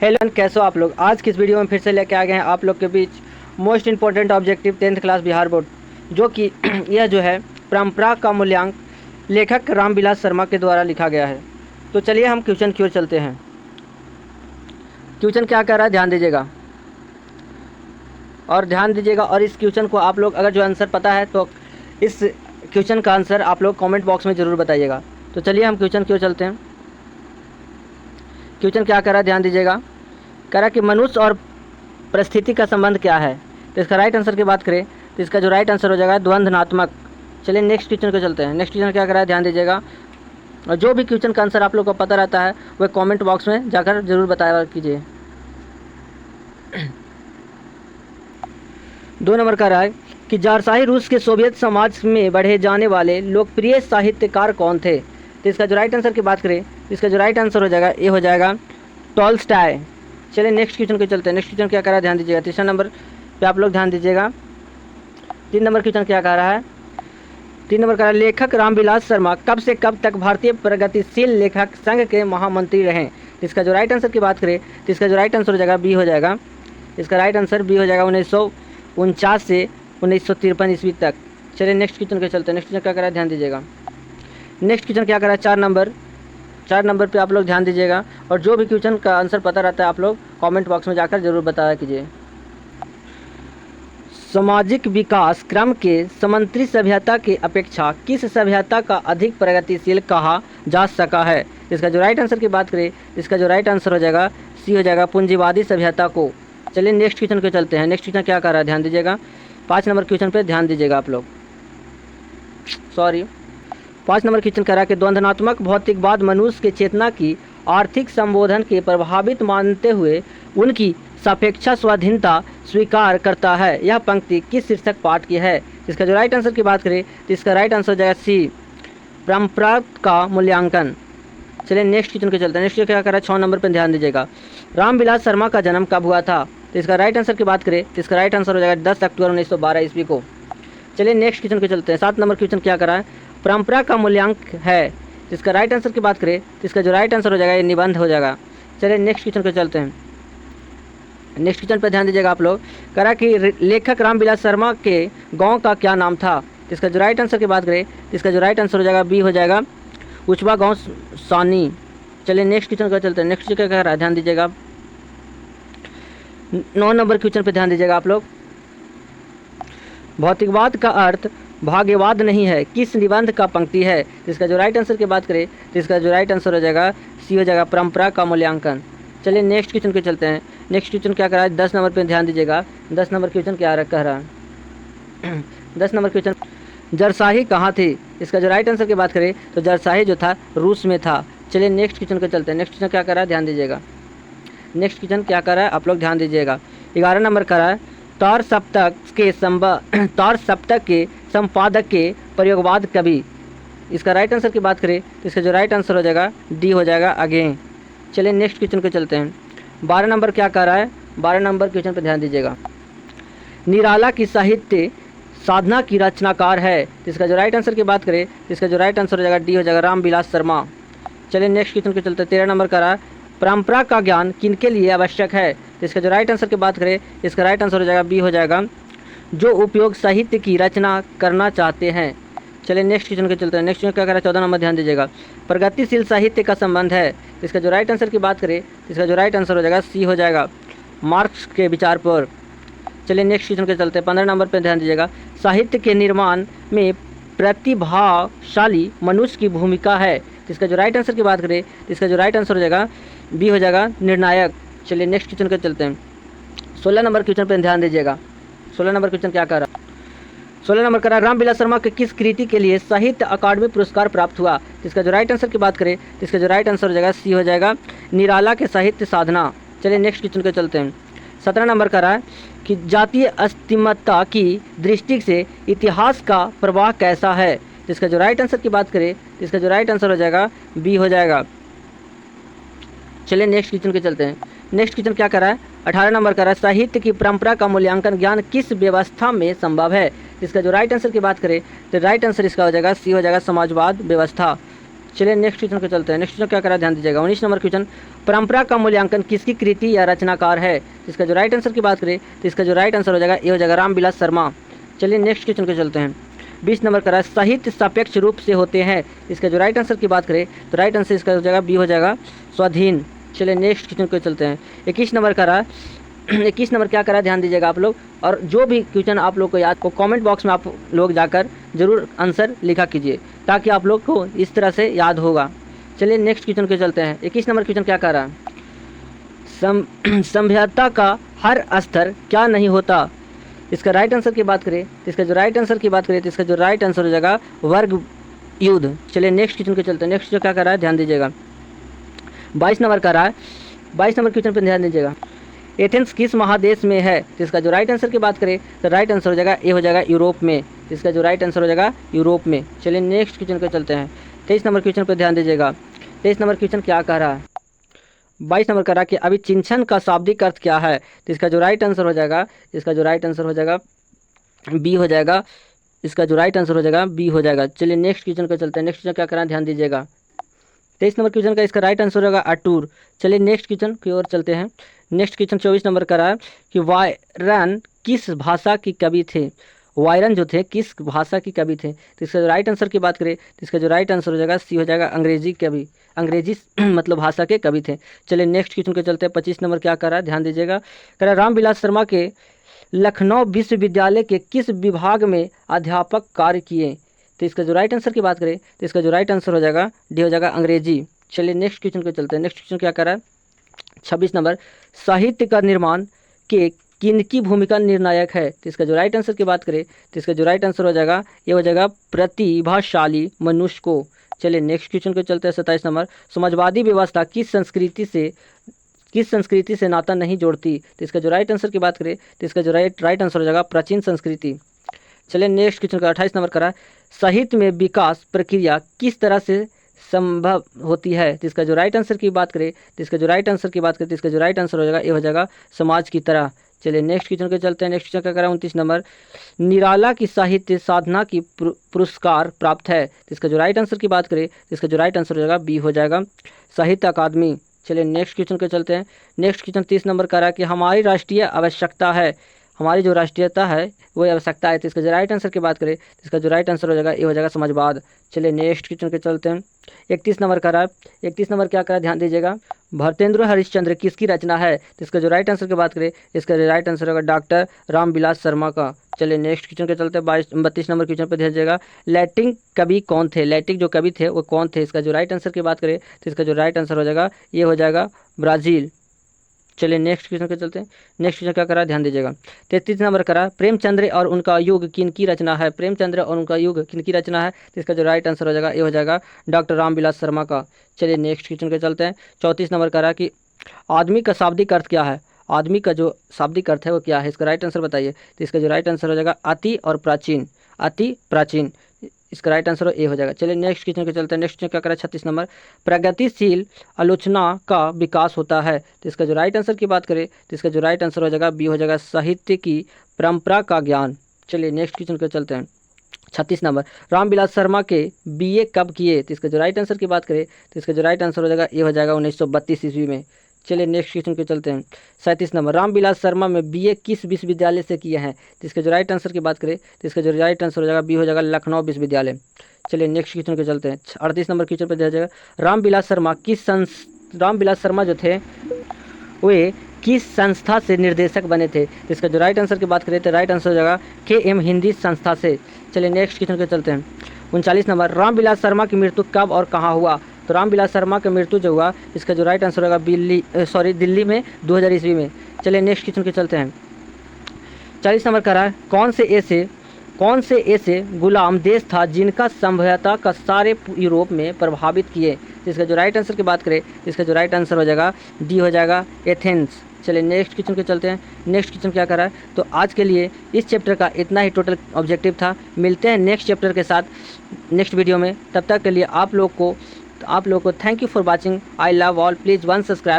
Hello, कैसे हो आप लोग। आज की इस वीडियो में फिर से लेके आ गए हैं आप लोग के बीच most important objective 10th class Bihar board, जो कि यह जो है परंपरा का मूल्यांक लेखक रामविलास शर्मा के द्वारा लिखा गया है। तो चलिए हम क्वेश्चन की ओर चलते हैं। क्वेश्चन क्या कह रहा है, ध्यान दीजिएगा और इस क्वेश्चन को आप लोग अगर जो आंसर पता है तो इस क्वेश्चन का आंसर आप लोग कमेंट बॉक्स में ज़रूर बताइएगा। तो चलिए हम क्वेश्चन की ओर चलते हैं। क्वेश्चन क्या कह रहा है, ध्यान दीजिएगा। कह रहा है कि मनुष्य और परिस्थिति का संबंध क्या है। तो इसका राइट आंसर की बात करें तो इसका जो राइट आंसर हो जाएगा द्वंद्वनात्मक। चलिए नेक्स्ट क्वेश्चन को चलते हैं। नेक्स्ट क्वेश्चन क्या कर रहा है, ध्यान दीजिएगा। और जो भी क्वेश्चन का आंसर आप लोग को पता रहता है वह कमेंट बॉक्स में जाकर जरूर बताया कीजिए। 2 नंबर का रहा है कि जारशाही रूस के सोवियत समाज में बढ़े जाने वाले लोकप्रिय साहित्यकार कौन थे। तो इसका जो राइट आंसर की बात करें इसका जो राइट आंसर हो जाएगा ये हो जाएगा टॉल्स्टॉय। चलिए नेक्स्ट क्वेश्चन को चलते हैं। नेक्स्ट क्वेश्चन क्या कह रहा है, ध्यान दीजिएगा। तीसरा नंबर पे आप लोग ध्यान दीजिएगा। 3 नंबर क्वेश्चन क्या कह रहा है, 3 नंबर का लेखक रामविलास शर्मा कब से कब तक भारतीय प्रगतिशील लेखक संघ के महामंत्री रहे। इसका जो राइट आंसर की बात करें तो इसका जो राइट आंसर हो जाएगा बी हो जाएगा। इसका राइट आंसर बी हो जाएगा 1949 से 1953 ईस्वी तक। चलिए नेक्स्ट क्वेश्चन को चलते हैं। नेक्स्ट क्वेश्चन क्या कर रहा है, ध्यान दीजिएगा। नेक्स्ट क्वेश्चन क्या कर रहा है, 4 नंबर पे आप लोग ध्यान दीजिएगा। और जो भी क्वेश्चन का आंसर पता रहता है आप लोग कमेंट बॉक्स में जाकर जरूर बताया कीजिए। सामाजिक विकास क्रम के समंत्री सभ्यता की अपेक्षा किस सभ्यता का अधिक प्रगतिशील कहा जा सका है। इसका जो राइट आंसर की बात करें इसका जो राइट आंसर हो जाएगा सी हो जाएगा पूंजीवादी सभ्यता को। चलिए नेक्स्ट क्वेश्चन को चलते हैं। नेक्स्ट क्वेश्चन क्या कर रहा है, ध्यान दीजिएगा। 5 नंबर क्वेश्चन पे ध्यान दीजिएगा आप लोग। 5 नंबर क्वेश्चन कह रहा है कि द्वंद्वनात्मक भौतिकवाद मनुष्य के चेतना की आर्थिक संबोधन के प्रभावित मानते हुए उनकी सापेक्षा स्वाधीनता स्वीकार करता है। यह पंक्ति किस शीर्षक पाठ की है। इसका जो राइट आंसर की बात करें तो इसका राइट आंसर हो जाएगा सी परंपरा का मूल्यांकन। चलिए नेक्स्ट क्वेश्चन को चलते हैं। नेक्स्ट क्या कर रहा है, 6 नंबर पर ध्यान दीजिएगा। रामविलास शर्मा का जन्म कब हुआ था। तो इसका राइट आंसर की बात करें तो इसका राइट आंसर हो जाएगा 10 अक्टूबर 1912 ईस्वी को। चलिए नेक्स्ट क्वेश्चन को चलते हैं। 7 नंबर क्वेश्चन क्या कर रहा है, परंपरा का मूल्यांक है। इसका राइट आंसर की बात करें तो इसका जो राइट आंसर हो जाएगा ये निबंध हो जाएगा। चलिए नेक्स्ट क्वेश्चन को चलते हैं। नेक्स्ट क्वेश्चन पर ध्यान दीजिएगा आप लोग। कह रहा कि लेखक रामविलास शर्मा के गांव का क्या नाम था। इसका जो राइट आंसर की बात करें तो इसका जो राइट आंसर हो जाएगा बी हो जाएगा उचवा गाँव सानी। चलिए नेक्स्ट क्वेश्चन को चलते हैं। नेक्स्ट क्या कह रहा है, ध्यान दीजिएगा। 9 नंबर क्वेश्चन पर ध्यान दीजिएगा आप लोग। भौतिकवाद का अर्थ भाग्यवाद नहीं है, किस निबंध का पंक्ति है। इसका जो राइट आंसर की बात करें तो इसका जो राइट आंसर हो जाएगा सी हो जाएगा परंपरा का मूल्यांकन। चलिए नेक्स्ट क्वेश्चन पे चलते हैं। नेक्स्ट क्वेश्चन क्या कर रहा है, 10 नंबर पे ध्यान दीजिएगा। 10 नंबर क्वेश्चन क्या कह रहा है 10 नंबर क्वेश्चन, जरशाही कहाँ थी। इसका जो राइट आंसर की बात करें तो जरशाही जो था रूस में था। चलिए नेक्स्ट क्वेश्चन को चलते हैं। नेक्स्ट क्वेश्चन क्या कर रहा है, ध्यान दीजिएगा। नेक्स्ट क्वेश्चन क्या कर रहा है आप लोग ध्यान दीजिएगा। 11 नंबर कर रहा है तार सप्तक के संपादक के प्रयोगवाद कवि। इसका राइट आंसर की बात करें तो इसका जो राइट आंसर हो जाएगा डी हो जाएगा अगेन। चलिए नेक्स्ट क्वेश्चन को चलते हैं। 12 नंबर क्या कर रहा है, 12 नंबर क्वेश्चन पर ध्यान दीजिएगा। निराला की साहित्य साधना की रचनाकार है। तो इसका जो राइट आंसर की बात करें तो इसका जो राइट आंसर हो जाएगा डी हो जाएगा रामविलास शर्मा। चलिए नेक्स्ट क्वेश्चन को चलते हैं। 13 नंबर का रहा है परंपरा का ज्ञान किनके लिए आवश्यक है। तो इसका जो राइट आंसर की बात करें इसका राइट आंसर हो जाएगा बी हो जाएगा जो उपयोग साहित्य की रचना करना चाहते हैं। चलिए नेक्स्ट क्वेश्चन को चलते हैं। नेक्स्ट क्वेश्चन क्या कर रहा है, 14 नंबर ध्यान दीजिएगा। प्रगतिशील साहित्य का संबंध है। इसका जो राइट आंसर की बात करें इसका जो राइट आंसर हो जाएगा सी हो जाएगा मार्क्स के विचार पर। चलिए नेक्स्ट क्वेश्चन को चलते हैं। 15 नंबर पर ध्यान दीजिएगा। साहित्य के निर्माण में प्रतिभाशाली मनुष्य की भूमिका है। इसका जो राइट आंसर की बात करें तो इसका जो राइट आंसर हो जाएगा बी हो जाएगा निर्णायक। चलिए नेक्स्ट क्वेश्चन को चलते हैं। 16 नंबर क्वेश्चन पर ध्यान दीजिएगा। 16 नंबर क्वेश्चन क्या कर रहा है, 16 नंबर कर रहा है रामविलास शर्मा के किस कृति के लिए साहित्य अकादमी पुरस्कार प्राप्त हुआ। इसका जो राइट आंसर की बात करें तो इसका जो राइट आंसर हो जाएगा सी हो जाएगा निराला के साहित्य साधना। चलिए नेक्स्ट क्वेश्चन को चलते हैं। 17 नंबर कर रहा है कि जातीय अस्मिता की दृष्टि से इतिहास का प्रवाह कैसा है। इसका जो राइट आंसर की बात करें तो इसका जो राइट आंसर हो जाएगा बी हो जाएगा। चलिए नेक्स्ट क्वेश्चन के चलते हैं। नेक्स्ट क्वेश्चन क्या कर रहा है, 18 नंबर कर रहा है साहित्य की परंपरा का मूल्यांकन ज्ञान किस व्यवस्था में संभव है। इसका जो राइट आंसर की बात करें तो राइट आंसर इसका हो जाएगा सी हो जाएगा समाजवाद व्यवस्था। चलिए नेक्स्ट क्वेश्चन पे चलते हैं। नेक्स्ट क्वेश्चन क्या करा ध्यान दीजिएगा। 19 नंबर क्वेश्चन, परंपरा का मूल्यांकन किसकी कृति या रचनाकार है? इसका जो राइट आंसर की बात करें तो इसका जो राइट आंसर हो जाएगा ये हो जाएगा रामविलास शर्मा। चलिए नेक्स्ट क्वेश्चन पे चलते हैं। 20 नंबर करा साहित्य सापेक्ष रूप से होते हैं। इसका जो राइट आंसर की बात करें तो राइट आंसर इसका हो जाएगा बी हो जाएगा स्वाधीन। चलिए नेक्स्ट क्वेश्चन पे चलते हैं। 21 नंबर करा 21 नंबर क्या करा ध्यान दीजिएगा आप लोग, और जो भी क्वेश्चन आप लोग को याद को कमेंट बॉक्स में आप लोग जाकर जरूर आंसर लिखा कीजिए ताकि आप लोग को इस तरह से याद होगा। चलिए नेक्स्ट क्वेश्चन पे चलते हैं। 21 नंबर क्वेश्चन क्या कर रहा है, सभ्यता का हर स्तर क्या नहीं होता? इसका राइट आंसर की बात करें तो इसका जो राइट आंसर की बात करें तो इसका जो राइट आंसर हो जाएगा वर्ग युद्ध। चलिए नेक्स्ट क्वेश्चन पे चलते हैं। नेक्स्ट जो क्या कर रहा है ध्यान दीजिएगा। 22 नंबर का रहा है। 22 नंबर क्वेश्चन पे ध्यान दीजिएगा। एथेंस किस महादेश में है? तो इसका जो राइट आंसर की बात करें तो राइट आंसर हो जाएगा ये हो जाएगा यूरोप में। इसका जो राइट आंसर हो जाएगा यूरोप में। चलिए नेक्स्ट क्वेश्चन पे चलते हैं। 23 नंबर क्वेश्चन पे ध्यान दीजिएगा। 23 नंबर क्वेश्चन क्या कह रहा है, 22 नंबर कह रहा है कि अभिचिंतन का शाब्दिक अर्थ क्या है? तो इसका जो राइट आंसर हो जाएगा इसका जो राइट आंसर हो जाएगा बी हो जाएगा। इसका जो राइट आंसर हो जाएगा बी हो जाएगा। चलिए नेक्स्ट क्वेश्चन पे चलते हैं। नेक्स्ट क्वेश्चन क्या करना है ध्यान दीजिएगा। 23 नंबर क्वेश्चन का इसका राइट आंसर होगा अटूर। चलिए नेक्स्ट क्वेश्चन की ओर चलते हैं। नेक्स्ट क्वेश्चन 24 नंबर का रहा है कि वायरन किस भाषा की कवि थे? वायरन जो थे किस भाषा की कवि थे? तो इसका जो राइट आंसर की बात करें तो इसका जो राइट आंसर हो जाएगा सी हो जाएगा अंग्रेजी कवि, अंग्रेजी मतलब भाषा के कवि थे। चलिए नेक्स्ट क्वेश्चन के चलते हैं। 25 नंबर क्या कर रहा है ध्यान दीजिएगा। कह रहा है रामविलास शर्मा के लखनऊ विश्वविद्यालय के किस विभाग में अध्यापक कार्य किए? तो इसका जो राइट आंसर की बात करें तो इसका जो राइट आंसर हो जाएगा डी हो जाएगा अंग्रेजी। चलिए नेक्स्ट क्वेश्चन पे चलते हैं। नेक्स्ट क्वेश्चन क्या कर रहा है 26 नंबर, साहित्य का निर्माण के किनकी भूमिका निर्णायक है? तो इसका जो राइट आंसर की बात करें तो इसका जो राइट आंसर हो जाएगा ये हो जाएगा प्रतिभाशाली मनुष्य को। चलिए नेक्स्ट क्वेश्चन पे चलते हैं। 27 नंबर, समाजवादी व्यवस्था किस संस्कृति से नाता नहीं जोड़ती? तो इसका जो राइट आंसर की बात करें तो इसका जो राइट आंसर हो जाएगा प्राचीन संस्कृति। चलिए नेक्स्ट क्वेश्चन का 28 नंबर करा, साहित्य में विकास प्रक्रिया किस तरह से संभव होती है? तो इसका जो राइट आंसर की बात करें तो इसका जो राइट आंसर की बात करें तो इसका जो राइट आंसर हो जाएगा ये हो जाएगा समाज की तरह। चलिए नेक्स्ट क्वेश्चन पे चलते हैं। नेक्स्ट क्वेश्चन क्या करा 29 नंबर, निराला की साहित्य साधना की पुरस्कार प्राप्त है? तो इसका जो राइट आंसर की बात करें तो इसका जो राइट आंसर हो जाएगा बी हो जाएगा साहित्य अकादमी। चलिए नेक्स्ट क्वेश्चन पे चलते हैं। नेक्स्ट क्वेश्चन 30 नंबर का रहा कि हमारी राष्ट्रीय आवश्यकता है, हमारी जो राष्ट्रीयता है वो आवश्यकता है। तो इसका जो राइट आंसर की बात करें तो इसका जो राइट आंसर हो जाएगा ये हो जाएगा समाजवाद। चलिए नेक्स्ट क्वेश्चन पे चलते हैं। 31 नंबर का रहा है। 31 नंबर क्या करा ध्यान दीजिएगा, भरतेंद्र हरिश्चंद्र किसकी रचना है? तो इसका जो राइट आंसर की बात करें इसका राइट आंसर होगा डॉक्टर रामविलास शर्मा का। चलिए नेक्स्ट क्वेश्चन के चलते हैं। 32 नंबर क्वेश्चन पे ध्यान दीजिएगा, लैटिन कवि कौन थे? लैटिन जो कवि थे वो कौन थे? इसका जो राइट आंसर की बात करें तो इसका जो राइट आंसर हो जाएगा ये हो जाएगा ब्राज़ील। चलिए नेक्स्ट क्वेश्चन पे चलते हैं। नेक्स्ट क्वेश्चन क्या करा ध्यान दीजिएगा। 33 नंबर करा, प्रेमचंद्र और उनका युग किनकी रचना है? प्रेमचंद्र और उनका युग किनकी रचना है? तो इसका जो राइट आंसर हो जाएगा ये हो जाएगा डॉक्टर रामविलास शर्मा का। चलिए नेक्स्ट क्वेश्चन पे चलते हैं। 34 नंबर करा कि आदमी का शाब्दिक अर्थ क्या है? आदमी का जो शाब्दिक अर्थ है वो क्या है? इसका राइट आंसर बताइए। तो इसका जो राइट आंसर हो जाएगा अति और प्राचीन, अति प्राचीन। इसका राइट आंसर ए हो जाएगा। चलिए नेक्स्ट क्वेश्चन पे चलते हैं। नेक्स्ट क्वेश्चन क्या करा 36 नंबर, प्रगतिशील आलोचना का विकास होता है? तो इसका जो राइट आंसर की बात करें तो इसका जो राइट आंसर हो जाएगा बी हो जाएगा साहित्य की परंपरा का ज्ञान। चलिए नेक्स्ट क्वेश्चन पे चलते हैं। 36 नंबर, रामविलास शर्मा के बीए कब किए? तो इसका जो राइट आंसर की बात करें तो इसका जो राइट आंसर हो जाएगा ये हो जाएगा 1932 ईस्वी में। चलिए नेक्स्ट क्वेश्चन पे चलते हैं। 37 नंबर, रामविलास शर्मा में बीए किस विश्वविद्यालय से किए हैं? तो इसका जो राइट आंसर की बात करें तो इसका जो राइट आंसर हो जाएगा बी हो जाएगा लखनऊ विश्वविद्यालय। चलिए नेक्स्ट क्वेश्चन पे चलते हैं। 38 नंबर क्वेश्चन पे दिया जाएगा, रामविलास शर्मा जो थे वे किस संस्था से निर्देशक बने थे? तो इसका जो राइट आंसर की बात करें तो राइट आंसर हो जाएगा KM हिंदी संस्था से। चलिए नेक्स्ट क्वेश्चन पे चलते हैं। 39 नंबर, रामविलास शर्मा की मृत्यु कब और कहाँ हुआ? तो रामविलास शर्मा की मृत्यु जो हुआ इसका जो राइट आंसर होगा दिल्ली में 2000 ईस्वी में। चलिए नेक्स्ट क्वेश्चन पे चलते हैं। 40 नंबर का रहा है, कौन से ऐसे गुलाम देश था जिनका सभ्यता का सारे यूरोप में प्रभावित किए? तो इसका जो राइट आंसर की बात करें तो इसका जो राइट आंसर हो जाएगा डी हो जाएगा एथेंस। चलिए नेक्स्ट क्वेश्चन पे चलते हैं। नेक्स्ट क्वेश्चन क्या कर रहा है, तो आज के लिए इस चैप्टर का इतना ही टोटल ऑब्जेक्टिव था। मिलते हैं नेक्स्ट चैप्टर के साथ नेक्स्ट वीडियो में। तब तक के लिए आप लोग को thank you for watching. I love all, please 1 subscribe.